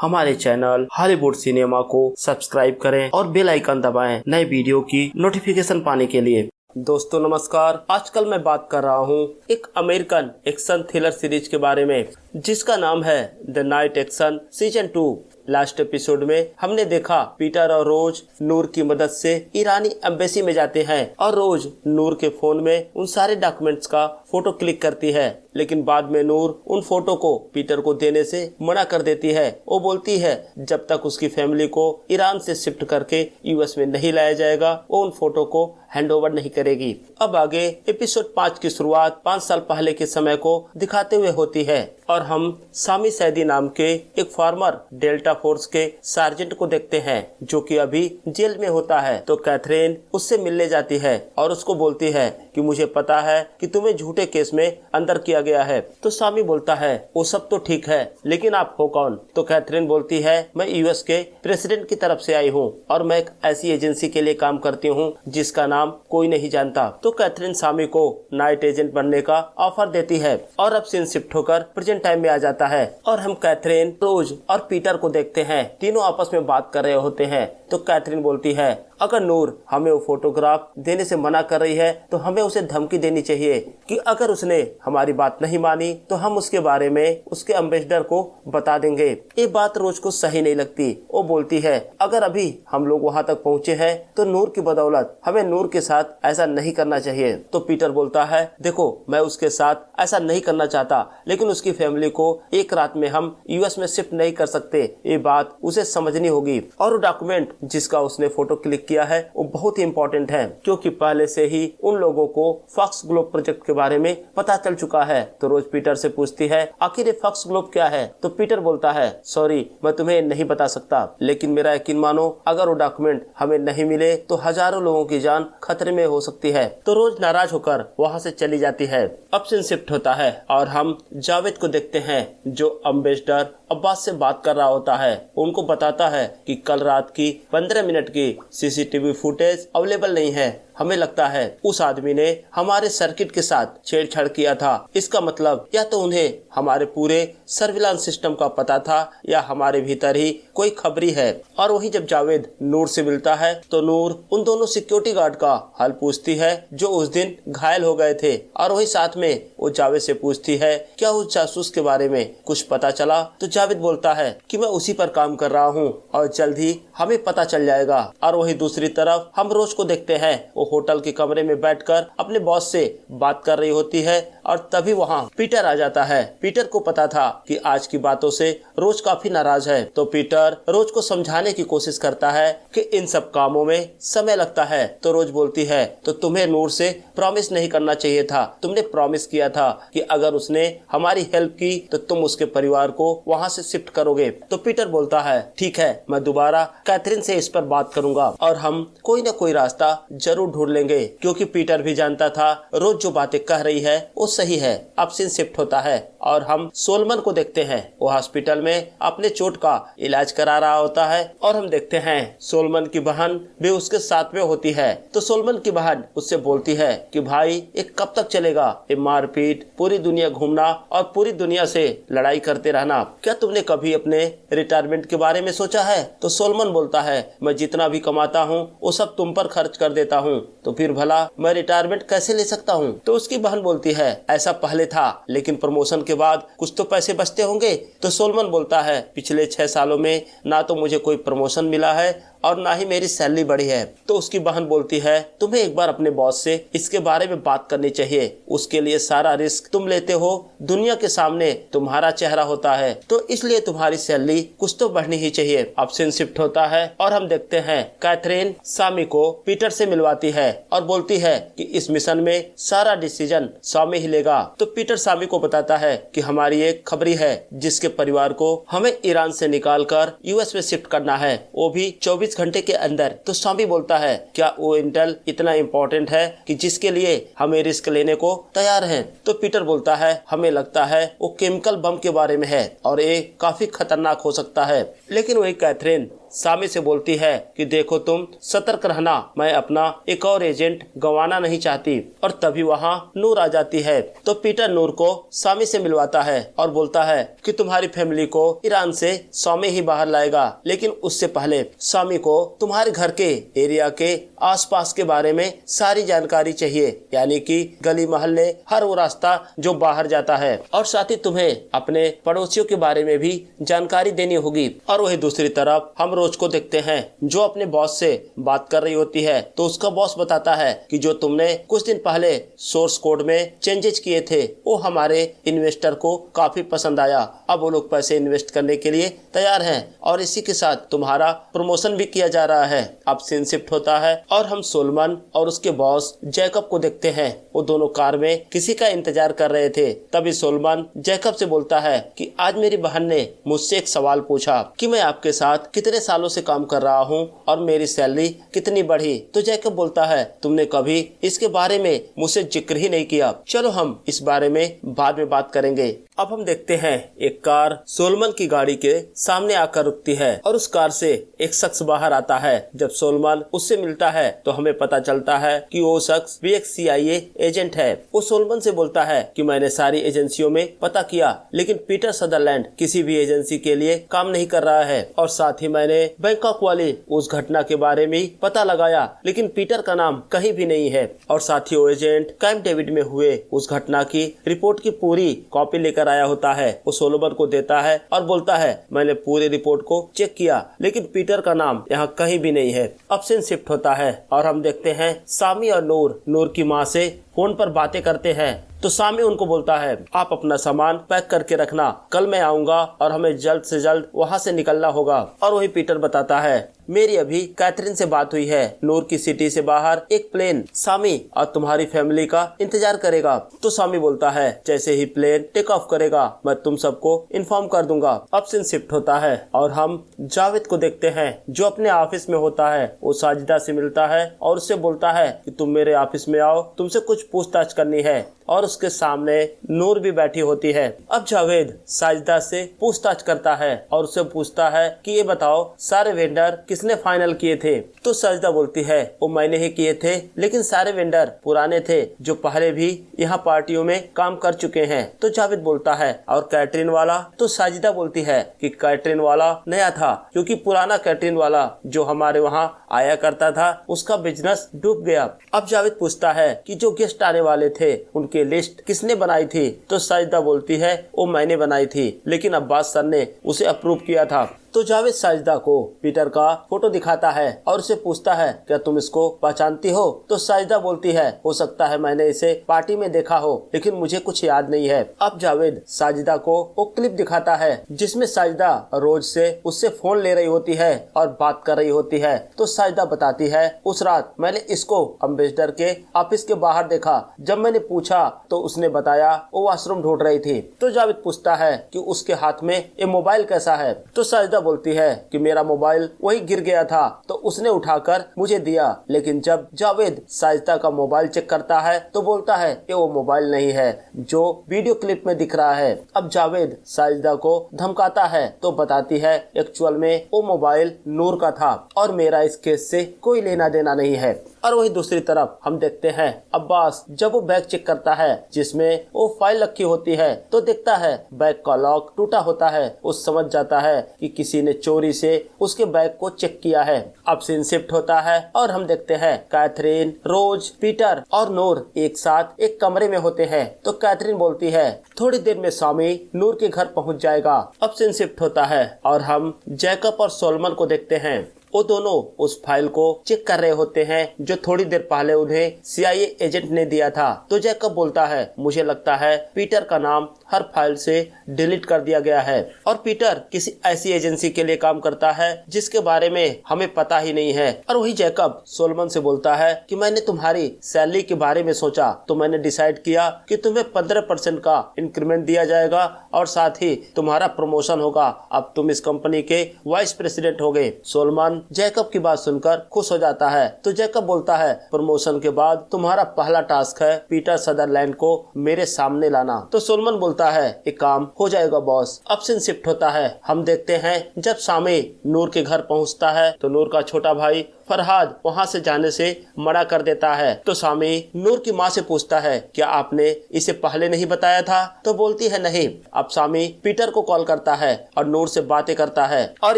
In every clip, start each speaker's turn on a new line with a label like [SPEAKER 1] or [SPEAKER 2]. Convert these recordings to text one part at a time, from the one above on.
[SPEAKER 1] हमारे channel Hollywood cinema को subscribe करें और बेल आइकन दबाएं नए वीडियो की नोटिफिकेशन पाने के लिए। दोस्तों नमस्कार, आजकल मैं बात कर रहा हूँ एक अमेरिकन एक्शन थ्रिलर सीरीज के बारे में जिसका नाम है the night action season 2। Last episode में हमने देखा पीटर और रोज नूर की मदद से ईरानी एम्बेसी में जाते हैं और रोज नूर के फोन में उन सारे डॉक्यूमेंट्स का फोटो क्लिक करती है, लेकिन बाद में नूर उन फोटो को पीटर को देने से मना कर देती है। वो बोलती है जब तक उसकी फैमिली को ईरान से शिफ्ट करके यूएस में नहीं लाया जाएगा वो उन फोटो को हैंडओवर नहीं करेगी। अब आगे एपिसोड 5 की शुरुआत 5 साल पहले के समय को दिखाते हुए होती है और हम सामी सैदी नाम के एक फार्मर डेल्टा फोर्स के सार्जेंट को देखते हैं जो कि अभी जेल में होता है। तो कैथरीन उससे मिलने जाती है और उसको बोलती है कि मुझे पता है कि तुम्हें झूठे केस में अंदर किया गया है। तो सामी बोलता है वो सब तो ठीक है, लेकिन आप हो कौन? तो कैथरीन बोलती है मैं यूएस के प्रेसिडेंट की तरफ से आई हूँ और मैं एक ऐसी एजेंसी के लिए काम करती हूँ जिसका नाम कोई नहीं जानता। तो कैथरीन सामी को नाइट एजेंट बनने का ऑफर देती है और अब सीन शिफ्ट होकर प्रेजेंट टाइम में आ जाता है और हम कैथरीन, रोज और पीटर को देखते हैं। तीनों आपस में बात कर रहे होते हैं। तो कैथरीन बोलती है अगर नूर हमें वो फोटोग्राफ देने से मना कर रही है तो हमें उसे धमकी देनी चाहिए कि अगर उसने हमारी बात नहीं मानी तो हम उसके बारे में उसके एम्बेसडर को बता देंगे। ये बात रोज को सही नहीं लगती। वो बोलती है अगर अभी हम लोग वहाँ तक पहुँचे हैं तो नूर की बदौलत हमें नूर के साथ ऐसा नहीं करना चाहिए। तो पीटर बोलता है देखो मैं उसके साथ ऐसा नहीं करना चाहता, लेकिन उसकी फैमिली को एक रात में हम यूएस में शिफ्ट नहीं कर सकते। ये बात उसे समझनी होगी और वो डॉक्यूमेंट जिसका उसने फोटो क्लिक किया है वो बहुत ही इम्पोर्टेंट है क्योंकि पहले से ही उन लोगों को फॉक्स ग्लोब प्रोजेक्ट के बारे में पता चल चुका है। तो रोज पीटर से पूछती है आखिर ये फॉक्स ग्लोब क्या है? तो पीटर बोलता है सॉरी मैं तुम्हें नहीं बता सकता, लेकिन मेरा यकीन मानो अगर वो डॉक्यूमेंट हमें नहीं मिले तो हजारों लोगों की जान खतरे में हो सकती है। तो रोज नाराज होकर वहाँ से चली जाती है। अब सीन शिफ्ट होता है और हम जावेद को देखते हैं जो एम्बेसडर अब्बास से बात कर रहा होता है। उनको बताता है कि कल रात की 15 मिनट की सीसीटीवी फुटेज अवेलेबल नहीं है। हमें लगता है उस आदमी ने हमारे सर्किट के साथ छेड़छाड़ किया था। इसका मतलब या तो उन्हें हमारे पूरे सर्विलांस सिस्टम का पता था या हमारे भीतर ही कोई खबरी है। और वही जब जावेद नूर से मिलता है तो नूर उन दोनों सिक्योरिटी गार्ड का हाल पूछती है जो उस दिन घायल हो गए थे और वही साथ में वो जावेद से पूछती है क्या उस जासूस के बारे में कुछ पता चला? तो जावेद बोलता है कि मैं उसी पर काम कर रहा हूँ और जल्द ही हमें पता चल जाएगा। और वही दूसरी तरफ हम रोज को देखते हैं वो होटल के कमरे में बैठकर अपने बॉस से बात कर रही होती है और तभी वहाँ पीटर आ जाता है। पीटर को पता था कि आज की बातों से रोज काफी नाराज है। तो पीटर रोज को समझाने की कोशिश करता है कि इन सब कामों में समय लगता है। तो रोज बोलती है तो तुम्हें नूर से प्रॉमिस नहीं करना चाहिए था, तुमने प्रॉमिस किया था कि अगर उसने हमारी हेल्प की तो तुम उसके परिवार को वहाँ से शिफ्ट करोगे। तो पीटर बोलता है ठीक है मैं दोबारा कैथरीन से इस पर बात करूंगा और हम कोई न कोई रास्ता जरूर ढूंढ लेंगे, क्योंकि पीटर भी जानता था रोज जो बातें कह रही है वो सही है। अब सीन शिफ्ट होता है और हम सोलमन को देखते हैं। वो हॉस्पिटल में अपने चोट का इलाज करा रहा होता है और हम देखते हैं सोलमन की बहन भी उसके साथ में होती है। तो सोलमन की बहन उससे बोलती है कि भाई ये कब तक चलेगा, ये मारपीट, पूरी दुनिया घूमना और पूरी दुनिया से लड़ाई करते रहना? क्या तुमने कभी अपने रिटायरमेंट के बारे में सोचा है? तो सोलमन बोलता है मैं जितना भी कमाता हूँ वो सब तुम पर खर्च कर देता हूँ, तो फिर भला मैं रिटायरमेंट कैसे ले सकता हूँ? तो उसकी बहन बोलती है ऐसा पहले था, लेकिन प्रमोशन के बाद कुछ तो पैसे बचते होंगे। तो सोलमन बोलता है पिछले 6 सालों में ना तो मुझे कोई प्रमोशन मिला है और ना ही मेरी सैलरी बढ़ी है। तो उसकी बहन बोलती है तुम्हें एक बार अपने बॉस से इसके बारे में बात करनी चाहिए, उसके लिए सारा रिस्क तुम लेते हो, दुनिया के सामने तुम्हारा चेहरा होता है, तो इसलिए तुम्हारी सैलरी कुछ तो बढ़नी ही चाहिए। अब सीन शिफ्ट होता है और हम देखते हैं कैथरीन सामी को पीटर से मिलवाती है और बोलती है कि इस मिशन में सारा डिसीजन सामी ही लेगा। तो पीटर सामी को बताता है कि हमारी एक खबरी है जिसके परिवार को हमें ईरान से निकाल कर यूएस में शिफ्ट करना है, वो भी 24 घंटे के अंदर। तो सामी बोलता है क्या वो इंटेल इतना इम्पोर्टेंट है कि जिसके लिए हमें रिस्क लेने को तैयार हैं? तो पीटर बोलता है हमें लगता है वो केमिकल बम के बारे में है और ये काफी खतरनाक हो सकता है। लेकिन वही कैथरीन सामी से बोलती है कि देखो तुम सतर्क रहना, मैं अपना एक और एजेंट गंवाना नहीं चाहती। और तभी वहाँ नूर आ जाती है। तो पीटर नूर को सामी से मिलवाता है और बोलता है कि तुम्हारी फैमिली को ईरान से सामी ही बाहर लाएगा, लेकिन उससे पहले सामी को तुम्हारे घर के एरिया के आसपास के बारे में सारी जानकारी चाहिए, यानी कि गली मोहल्ले हर वो रास्ता जो बाहर जाता है, और साथ ही तुम्हें अपने पड़ोसियों के बारे में भी जानकारी देनी होगी। और वही दूसरी तरफ हम रोज को देखते हैं जो अपने बॉस से बात कर रही होती है, तो उसका बॉस बताता है कि जो तुमने कुछ दिन पहले सोर्स कोड में चेंजेस किए थे वो हमारे इन्वेस्टर को काफी पसंद आया, अब वो लोग पैसे इन्वेस्ट करने के लिए तैयार हैं और इसी के साथ तुम्हारा प्रमोशन भी किया जा रहा है। अब सीन शिफ्ट होता है और हम सोलमन और उसके बॉस जैकब को देखते हैं। वो दोनों कार में किसी का इंतजार कर रहे थे। तभी सोलमन जैकब से बोलता है कि आज मेरी बहन ने मुझसे एक सवाल पूछा कि मैं आपके साथ कितने सालों से काम कर रहा हूँ और मेरी सैलरी कितनी बढ़ी। तो जैकब बोलता है तुमने कभी इसके बारे में मुझसे जिक्र ही नहीं किया, चलो हम इस बारे में बाद में बात करेंगे। अब हम देखते हैं एक कार सोलमन की गाड़ी के सामने आकर रुकती है और उस कार से एक शख्स बाहर आता है। जब सोलमन उससे मिलता है तो हमें पता चलता है कि वो शख्स भी एक CIA एजेंट है। वो सोलमन से बोलता है कि मैंने सारी एजेंसियों में पता किया, लेकिन पीटर सदरलैंड किसी भी एजेंसी के लिए काम नहीं कर रहा है, और साथ ही मैंने बैंकॉक वाली उस घटना के बारे में पता लगाया, लेकिन पीटर का नाम कहीं भी नहीं है। और साथ ही वो एजेंट कैंप डेविड में हुए उस घटना की रिपोर्ट की पूरी कॉपी लेकर आया होता है। वो सोलोमन को देता है और बोलता है मैंने पूरी रिपोर्ट को चेक किया, लेकिन पीटर का नाम यहाँ कहीं भी नहीं है। अब सीन शिफ्ट होता है और हम देखते हैं सामी और नूर की माँ से फोन पर बातें करते हैं। तो सामी उनको बोलता है आप अपना सामान पैक करके रखना, कल मैं आऊंगा और हमें जल्द से जल्द वहाँ से निकलना होगा। और वही पीटर बताता है मेरी अभी कैथरीन से बात हुई है, नूर की सिटी से बाहर एक प्लेन सामी और तुम्हारी फैमिली का इंतजार करेगा। तो सामी बोलता है जैसे ही प्लेन टेक ऑफ करेगा मैं तुम सबको इन्फॉर्म कर दूंगा। अब सीन शिफ्ट होता है और हम जावेद को देखते हैं जो अपने ऑफिस में होता है। वो साजिदा से मिलता है और उससे बोलता है कि तुम मेरे ऑफिस में आओ, तुमसे कुछ पूछताछ करनी है। और उसके सामने नूर भी बैठी होती है। अब जावेद साजिदा से पूछताछ करता है और उससे पूछता है कि ये बताओ सारे वेंडर किसने फाइनल किए थे। तो साजिदा बोलती है वो मैंने ही किए थे, लेकिन सारे वेंडर पुराने थे जो पहले भी यहाँ पार्टियों में काम कर चुके हैं। तो जावेद बोलता है और कैटरीन वाला। तो साजिदा बोलती है कि कैटरीन वाला नया था, क्योंकि पुराना कैटरीन वाला जो हमारे वहाँ आया करता था उसका बिजनेस डूब गया। अब जावेद पूछता है कि जो गेस्ट आने वाले थे उनकी लिस्ट किसने बनाई थी। तो साजिदा बोलती है वो मैंने बनाई थी, लेकिन अब्बास सर ने उसे अप्रूव किया था। तो जावेद साजिदा को पीटर का फोटो दिखाता है और उसे पूछता है क्या तुम इसको पहचानती हो। तो साजिदा बोलती है हो सकता है मैंने इसे पार्टी में देखा हो, लेकिन मुझे कुछ याद नहीं है। अब जावेद साजिदा को वो क्लिप दिखाता है जिसमें साजिदा रोज से उससे फोन ले रही होती है और बात कर रही होती है। तो साजिदा बताती है उस रात मैंने इसको अम्बेसडर के ऑफिस के बाहर देखा, जब मैंने पूछा तो उसने बताया वो वॉशरूम ढूंढ रही थी। तो जावेद पूछता है कि उसके हाथ में ये मोबाइल कैसा है। तो साजिदा बोलती है कि मेरा मोबाइल वही गिर गया था तो उसने उठाकर मुझे दिया, लेकिन जब जावेद साजिदा का मोबाइल चेक करता है तो बोलता है कि वो मोबाइल नहीं है जो वीडियो क्लिप में दिख रहा है। अब जावेद साजिदा को धमकाता है तो बताती है एक्चुअल में वो मोबाइल नूर का था और मेरा इस केस से कोई लेना देना नहीं है। और वही दूसरी तरफ हम देखते हैं अब्बास जब वो बैग चेक करता है जिसमें वो फाइल रखी होती है तो देखता है बैग का लॉक टूटा होता है। वो समझ जाता है कि किसी ने चोरी से उसके बैग को चेक किया है। अब सीन शिफ्ट होता है और हम देखते हैं कैथरीन, रोज, पीटर और नूर एक साथ एक कमरे में होते हैं। तो कैथरीन बोलती है थोड़ी देर में स्वामी नूर के घर पहुंच जाएगा। अब सीन शिफ्ट होता है और हम जैकब और सोलमन को देखते हैं। वो दोनों उस फाइल को चेक कर रहे होते हैं जो थोड़ी देर पहले उन्हें CIA एजेंट ने दिया था। तो जैकब बोलता है मुझे लगता है पीटर का नाम हर फाइल से डिलीट कर दिया गया है और पीटर किसी ऐसी एजेंसी के लिए काम करता है जिसके बारे में हमें पता ही नहीं है। और वही जैकब सोलमन से बोलता है कि मैंने तुम्हारी सैलरी के बारे में सोचा तो मैंने डिसाइड किया कि तुम्हें 15% का इंक्रीमेंट दिया जाएगा और साथ ही तुम्हारा प्रमोशन होगा। अब तुम इस कंपनी के वाइस प्रेसिडेंट हो गए। सोलमन जैकब की बात सुनकर खुश हो जाता है। तो जैकब बोलता है, प्रमोशन के बाद तुम्हारा पहला टास्क है पीटर सदरलैंड को मेरे सामने लाना। तो सोलोमन बोलता है, एक काम हो जाएगा बॉस। अब सीन शिफ्ट होता है। हम देखते हैं जब सामी नूर के घर पहुंचता है तो नूर का छोटा भाई फरहाद वहां से जाने से मना कर देता है। तो सामी नूर की माँ से पूछता है, क्या आपने इसे पहले नहीं बताया था? तो बोलती है नहीं। अब सामी पीटर को कॉल करता है और नूर से बातें करता है। और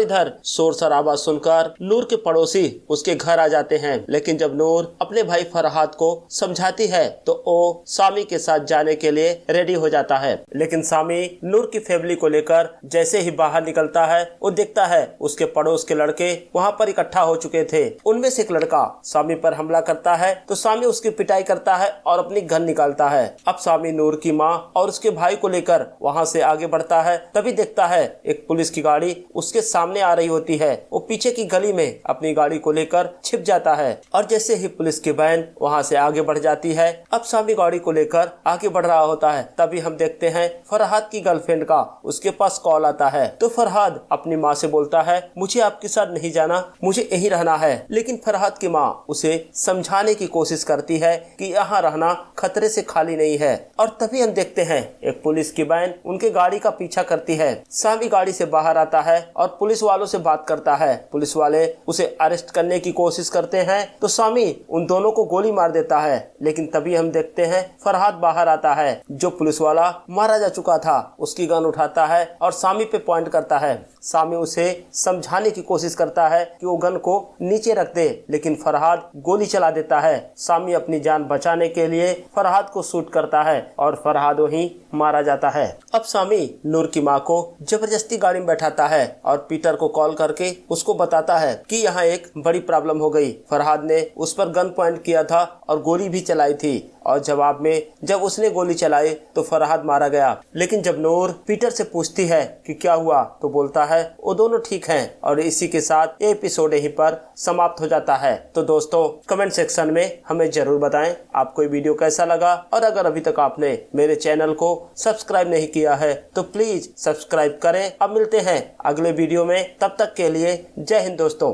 [SPEAKER 1] इधर शोर शराबा सुनकर नूर के पड़ोसी उसके घर आ जाते हैं। लेकिन जब नूर अपने भाई फरहाद को समझाती है तो वो सामी के साथ जाने के लिए रेडी हो जाता है। लेकिन सामी नूर की फैमिली को लेकर जैसे ही बाहर निकलता है वो देखता है उसके पड़ोस के लड़के वहाँ पर इकट्ठा हो चुके थे। उनमें से एक लड़का सामी पर हमला करता है तो सामी उसकी पिटाई करता है और अपनी गन निकालता है। अब सामी नूर की माँ और उसके भाई को लेकर वहाँ से आगे बढ़ता है। तभी देखता है एक पुलिस की गाड़ी उसके सामने आ रही होती है। वो पीछे की गली में अपनी गाड़ी को लेकर छिप जाता है और जैसे ही पुलिस की वैन वहाँ से आगे बढ़ जाती है, अब सामी गाड़ी को लेकर आगे बढ़ रहा होता है। तभी हम देखते हैं फरहाद की गर्लफ्रेंड का उसके पास कॉल आता है। तो फरहाद अपनी माँ से बोलता है, मुझे आपके साथ नहीं जाना, मुझे यहीं रहना है। लेकिन फरहाद की माँ उसे समझाने की कोशिश करती है कि यहाँ रहना खतरे से खाली नहीं है। और तभी हम देखते हैं एक पुलिस की वैन उनके गाड़ी का पीछा करती है। सामी गाड़ी से बाहर आता है और पुलिस वालों से बात करता है। पुलिस वाले उसे अरेस्ट करने की कोशिश करते हैं तो सामी उन दोनों को गोली मार देता है। लेकिन तभी हम देखते हैं फरहाद बाहर आता है। जो पुलिस वाला मारा जा चुका था उसकी गन उठाता है और सामी पे पॉइंट करता है। सामी उसे समझाने की कोशिश करता है कि वो गन को नीचे रख दे, लेकिन फरहाद गोली चला देता है। सामी अपनी जान बचाने के लिए फरहाद को शूट करता है और फरहाद वहीं मारा जाता है। अब सामी नूर की माँ को जबरदस्ती गाड़ी में बैठाता है और पीटर को कॉल करके उसको बताता है कि यहाँ एक बड़ी प्रॉब्लम हो गई। फरहाद ने उस पर गन पॉइंट किया था और गोली भी चलाई थी और जवाब में जब उसने गोली चलाई तो फरहाद मारा गया। लेकिन जब नूर पीटर से पूछती है कि क्या हुआ तो बोलता है वो दोनों ठीक हैं। और इसी के साथ ये एपिसोड यहीं पर समाप्त हो जाता है। तो दोस्तों कमेंट सेक्शन में हमें जरूर बताएं आपको ये वीडियो कैसा लगा। और अगर अभी तक आपने मेरे चैनल को सब्सक्राइब नहीं किया है तो प्लीज सब्सक्राइब करें। अब मिलते हैं अगले वीडियो में, तब तक के लिए जय हिंद दोस्तों।